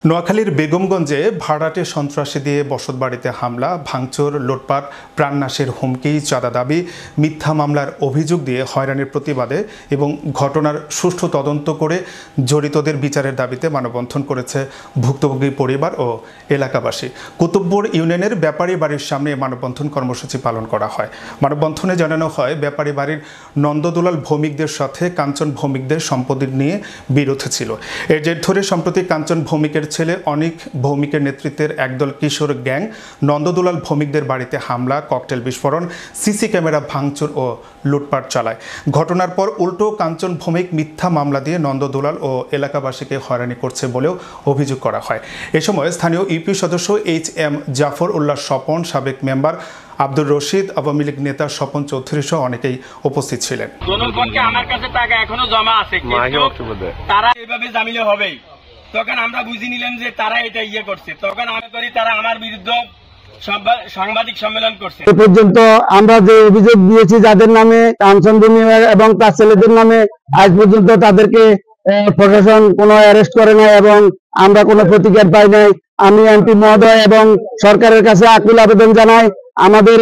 নোয়াখালীর বেগমগঞ্জে ভাড়াটে সন্ত্রাসী দিয়ে বসতবাড়িতে হামলা, ভাঙচুর, লুটপাট, প্রাণনাশের হুমকি, চাঁদা দাবি, মিথ্যা মামলার অভিযোগ দিয়ে হয়রানির প্রতিবাদে এবং ঘটনার সুষ্ঠু তদন্ত করে জড়িতদের বিচারের দাবিতে মানববন্ধন করেছে ভুক্তভোগী পরিবার ও এলাকাবাসী। কুতুবপুর ইউনিয়নের ব্যাপারী বাড়ির সামনে মানববন্ধন কর্মসূচি পালন করা হয়। মানববন্ধনে জানানো হয়, ব্যাপারী বাড়ির নন্দদুলাল ভৌমিকদের সাথে কাঞ্চন ভৌমিকদের সম্পত্তি নিয়ে বিরোধ ছিল। এর জের ধরে সম্প্রতি কাঞ্চন ভৌমিকের ছেলে অনিক ভৌমিকের নেতৃত্বের একদল কিশোর গ্যাং নন্দদুলাল ভৌমিকদের বাড়িতে হামলা, ককটেল বিস্ফোরণ, সিসি ক্যামেরা ভাঙচুর ও লুটপাট চালায়। ঘটনার পর উল্টো কাঞ্চন ভৌমিক মিথ্যা মামলা দিয়ে নন্দদুলাল ও এলাকাবাসীকে হয়রানি করছে বলেও অভিযোগ করা হয়। এ সময় স্থানীয় ইউপি সদস্য এইচ.এম. জাফর উল্লাহ স্বপন, সাবেক মেম্বার আব্দুর রশিদ, আওয়ামী লীগ নেতা স্বপন চৌধুরী সহ অনেকেই উপস্থিত ছিলেন। আমার কাছে টাকা এখনো জমা আছে, তারা এইভাবে জামিলে হবেই। তখন আমরা বুঝে নিলাম যে তারা এটা করছে। তখন আমি করি তারা আমার বিরুদ্ধে সাংবাদিক সম্মেলন করছে। এ পর্যন্ত আমরা যে অভিযোগ দিয়েছি যাদের নামে, কাঞ্চন ভূমি এবং তার ছেলেদের নামে, আজ পর্যন্ত তাদেরকে প্রশাসন কোনো অ্যারেস্ট করে নাই এবং আমরা কোনো প্রতিকার পাই নাই। আমি এমপি মহোদয় এবং সরকারের কাছে আকুল আবেদন জানাই, আমাদের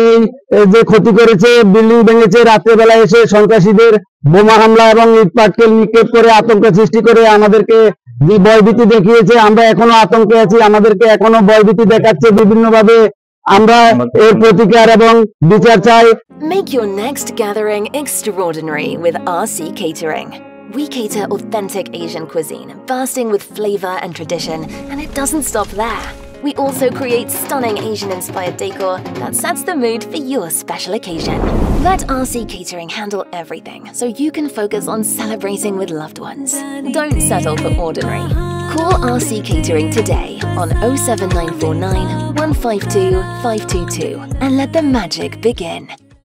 এই যে ক্ষতি করেছে, বিল্ডিং ভেঙেছে, রাত্রেবেলা এসে সন্ত্রাসীদের বোমা হামলা এবং ইট পাটকেল নিক্ষেপ করে আতঙ্ক সৃষ্টি করে আমাদেরকে যে ভয়ভীতি দেখিয়েছে, আমরা এখনো আতঙ্কে আছি। আমাদেরকে এখনো ভয়ভীতি দেখাচ্ছে বিভিন্নভাবে। আমরা এর প্রতিকার এবং বিচার চাই। Make your next gathering extraordinary with RC Catering. We cater authentic Asian cuisine, bursting with flavor and tradition, and it doesn't stop there. We also create stunning Asian-inspired decor that sets the mood for your special occasion. Let RC Catering handle everything so you can focus on celebrating with loved ones. Don't settle for ordinary. Call RC Catering today on 07949 152 522 and let the magic begin.